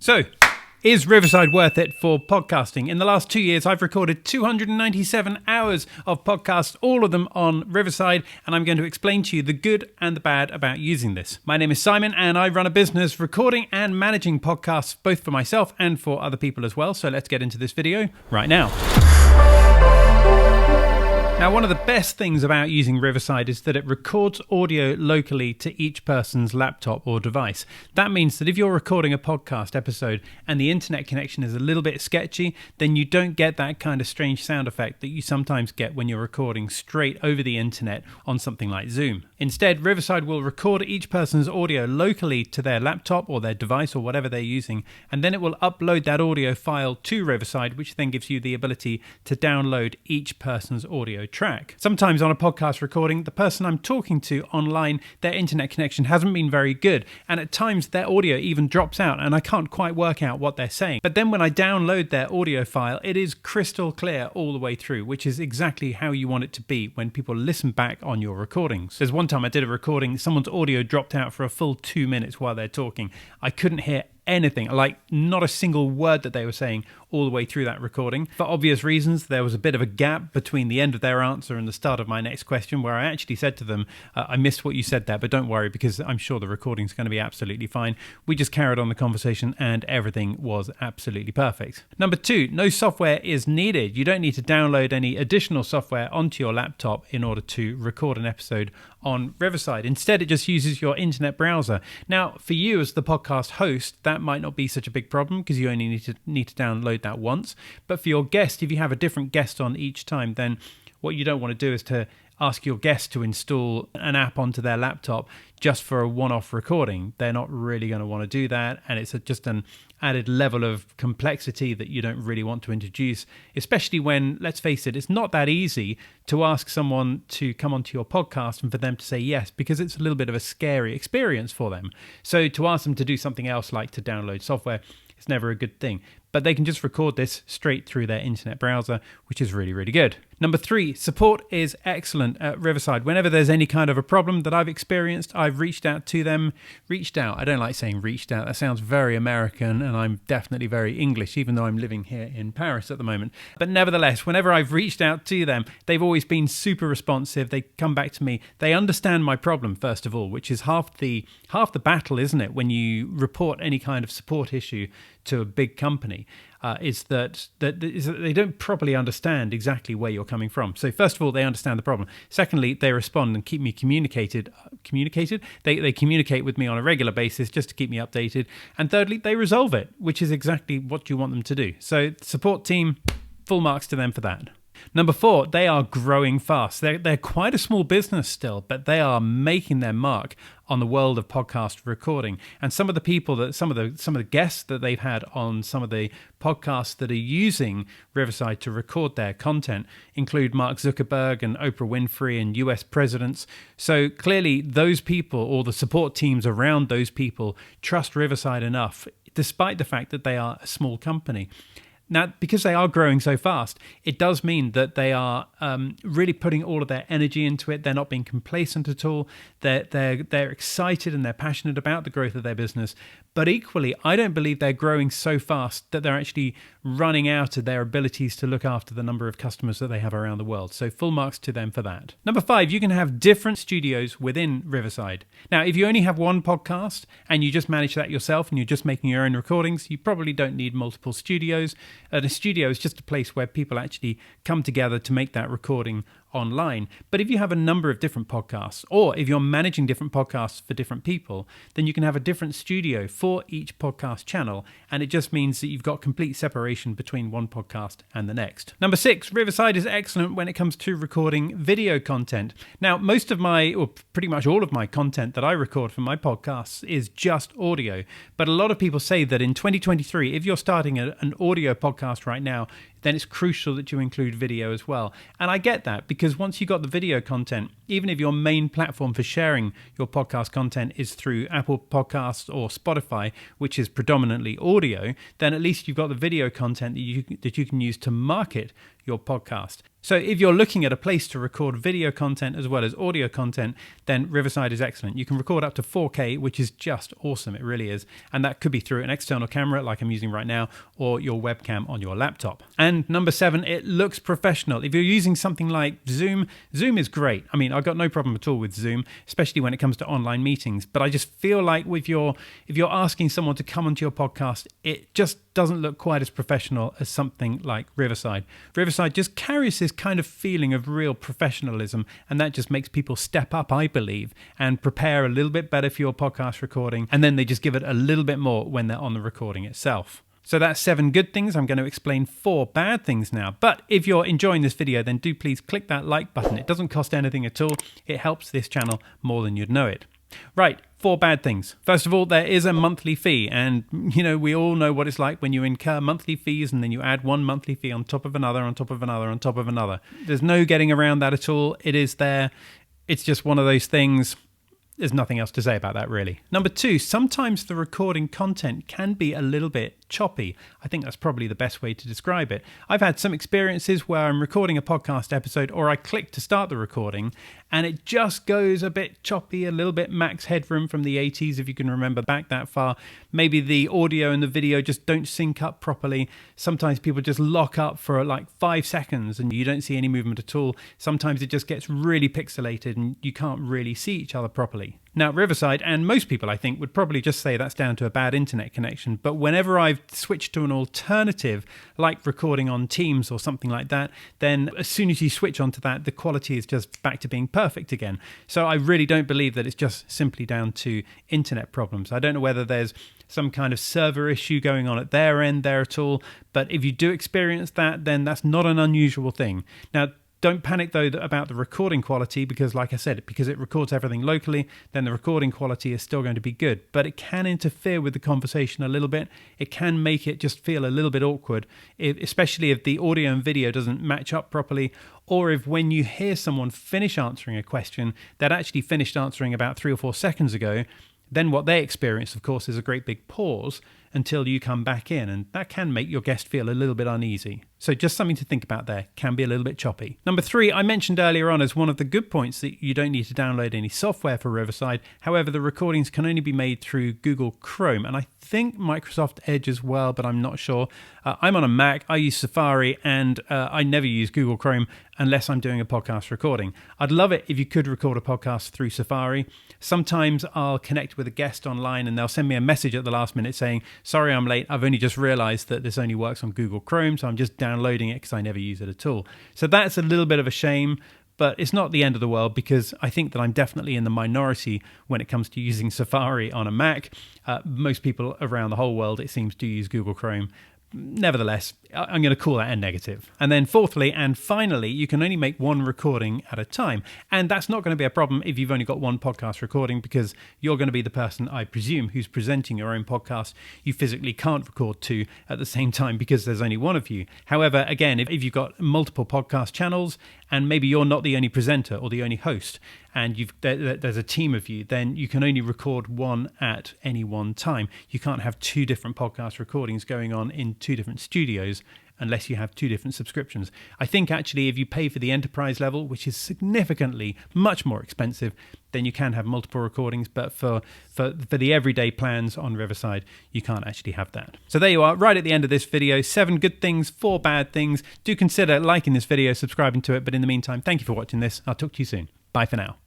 So, is Riverside worth it for podcasting? In the last 2 years, I've recorded 297 hours of podcasts, all of them on Riverside, and I'm going to explain to you the good and the bad about using this. My name is Simon, and I run a business recording and managing podcasts, both for myself and for other people as well. So let's get into this video right now. Now, one of the best things about using Riverside is that it records audio locally to each person's laptop or device. That means that if you're recording a podcast episode and the internet connection is a little bit sketchy, then you don't get that kind of strange sound effect that you sometimes get when you're recording straight over the internet on something like Zoom. Instead, Riverside will record each person's audio locally to their laptop or their device or whatever they're using, and then it will upload that audio file to Riverside, which then gives you the ability to download each person's audio track. Sometimes on a podcast recording, the person I'm talking to online, their internet connection hasn't been very good, and at times their audio even drops out and I can't quite work out what they're saying. But then when I download their audio file, it is crystal clear all the way through, which is exactly how you want it to be when people listen back on your recordings. There's one time I did a recording, someone's audio dropped out for a full 2 minutes while they're talking. I couldn't hear anything, like not a single word that they were saying all the way through that recording. For obvious reasons, there was a bit of a gap between the end of their answer and the start of my next question, where I actually said to them, I missed what you said there, but don't worry, because I'm sure the recording's going to be absolutely fine. We just carried on the conversation and everything was absolutely perfect. Number 2, no software is needed. You don't need to download any additional software onto your laptop in order to record an episode on Riverside. Instead, it just uses your internet browser. Now, for you as the podcast host, that might not be such a big problem because you only need to download that once. But for your guest, if you have a different guest on each time, then what you don't want to do is to ask your guest to install an app onto their laptop just for a one-off recording. They're not really going to want to do that, and it's just an added level of complexity that you don't really want to introduce, especially when, let's face it, it's not that easy to ask someone to come onto your podcast and for them to say yes, because it's a little bit of a scary experience for them. So to ask them to do something else, like to download software, it's never a good thing. But they can just record this straight through their internet browser, which is really, really good. Number 3, support is excellent at Riverside. Whenever there's any kind of a problem that I've experienced, I've reached out to them. I don't like saying reached out. That sounds very American, and I'm definitely very English, even though I'm living here in Paris at the moment. But nevertheless, whenever I've reached out to them, they've always been super responsive. They come back to me. They understand my problem, first of all, which is half the battle, isn't it, when you report any kind of support issue to a big company, is that they don't properly understand exactly where you're coming from. So first of all, they understand the problem. Secondly, they respond and keep me communicated. They communicate with me on a regular basis just to keep me updated. And thirdly, they resolve it, which is exactly what you want them to do. So support team, full marks to them for that. Number 4, they are growing fast. They're quite a small business still, but they are making their mark on the world of podcast recording. And some of the guests that they've had on some of the podcasts that are using Riverside to record their content include Mark Zuckerberg and Oprah Winfrey and US presidents. So clearly those people, or the support teams around those people, trust Riverside enough, despite the fact that they are a small company. Now, because they are growing so fast, it does mean that they are really putting all of their energy into it. They're not being complacent at all. They're excited and they're passionate about the growth of their business. But equally, I don't believe they're growing so fast that they're actually running out of their abilities to look after the number of customers that they have around the world. So full marks to them for that. Number 5, you can have different studios within Riverside. Now, if you only have one podcast and you just manage that yourself and you're just making your own recordings, you probably don't need multiple studios. And a studio is just a place where people actually come together to make that recording online. But if you have a number of different podcasts, or if you're managing different podcasts for different people, then you can have a different studio for each podcast channel, and it just means that you've got complete separation between one podcast and the next. Number 6, Riverside is excellent when it comes to recording video content. Now, most of my, or pretty much all of my content that I record for my podcasts is just audio, but a lot of people say that in 2023, if you're starting an audio podcast right now, then it's crucial that you include video as well. And I get that, because once you've got the video content, even if your main platform for sharing your podcast content is through Apple Podcasts or Spotify, which is predominantly audio, then at least you've got the video content that you can use to market your podcast. So if you're looking at a place to record video content as well as audio content, then Riverside is excellent. You can record up to 4K, which is just awesome. It really is. And that could be through an external camera like I'm using right now, or your webcam on your laptop. And number 7, it looks professional. If you're using something like Zoom, Zoom is great. I mean, I've got no problem at all with Zoom, especially when it comes to online meetings. But I just feel like if you're asking someone to come onto your podcast, it just doesn't look quite as professional as something like Riverside. Riverside just carries this kind of feeling of real professionalism, and that just makes people step up, I believe, and prepare a little bit better for your podcast recording, and then they just give it a little bit more when they're on the recording itself. So that's 7 good things. I'm going to explain 4 bad things now. But if you're enjoying this video, then do please click that like button. It doesn't cost anything at all. It helps this channel more than you'd know it. Right, 4 bad things. First of all, there is a monthly fee, and we all know what it's like when you incur monthly fees and then you add one monthly fee on top of another, on top of another, on top of another. There's no getting around that at all. It is there. It's just one of those things. There's nothing else to say about that, really. Number 2, sometimes the recording content can be a little bit choppy. I think that's probably the best way to describe it. I've had some experiences where I'm recording a podcast episode, or I click to start the recording, and it just goes a bit choppy, a little bit Max Headroom from the 80s, if you can remember back that far. Maybe the audio and the video just don't sync up properly. Sometimes people just lock up for like 5 seconds and you don't see any movement at all. Sometimes it just gets really pixelated and you can't really see each other properly. Now, Riverside, and most people I think, would probably just say that's down to a bad internet connection, but whenever I've switched to an alternative, like recording on Teams or something like that, then as soon as you switch onto that, the quality is just back to being perfect again. So I really don't believe that it's just simply down to internet problems. I don't know whether there's some kind of server issue going on at their end there at all, but if you do experience that, then that's not an unusual thing. Now, don't panic, though, about the recording quality, because like I said, because it records everything locally, then the recording quality is still going to be good. But it can interfere with the conversation a little bit. It can make it just feel a little bit awkward, especially if the audio and video doesn't match up properly, or if when you hear someone finish answering a question that actually finished answering about 3 or 4 seconds ago, then what they experience, of course, is a great big pause until you come back in, and that can make your guest feel a little bit uneasy. So just something to think about there. Can be a little bit choppy. Number 3, I mentioned earlier on as one of the good points that you don't need to download any software for Riverside. However, the recordings can only be made through Google Chrome, and I think Microsoft Edge as well, but I'm not sure. I'm on a Mac, I use Safari, and I never use Google Chrome unless I'm doing a podcast recording. I'd love it if you could record a podcast through Safari. Sometimes I'll connect with a guest online and they'll send me a message at the last minute saying, sorry I'm late, I've only just realized that this only works on Google Chrome, so I'm just downloading it because I never use it at all. So that's a little bit of a shame, but it's not the end of the world, because I think that I'm definitely in the minority when it comes to using Safari on a Mac. Most people around the whole world, it seems, do use Google Chrome. Nevertheless, I'm going to call that a negative. And then fourthly and finally, you can only make one recording at a time. And that's not going to be a problem if you've only got one podcast recording, because you're going to be the person, I presume, who's presenting your own podcast. You physically can't record 2 at the same time because there's only one of you. However, again, if you've got multiple podcast channels and maybe you're not the only presenter or the only host, and there's a team of you, then you can only record one at any one time. You can't have 2 different podcast recordings going on in 2 different studios unless you have 2 different subscriptions. I think actually if you pay for the enterprise level, which is significantly much more expensive, then you can have multiple recordings, but for the everyday plans on Riverside, you can't actually have that. So there you are, right at the end of this video, 7 good things, 4 bad things. Do consider liking this video, subscribing to it, but in the meantime, thank you for watching this. I'll talk to you soon. Bye for now.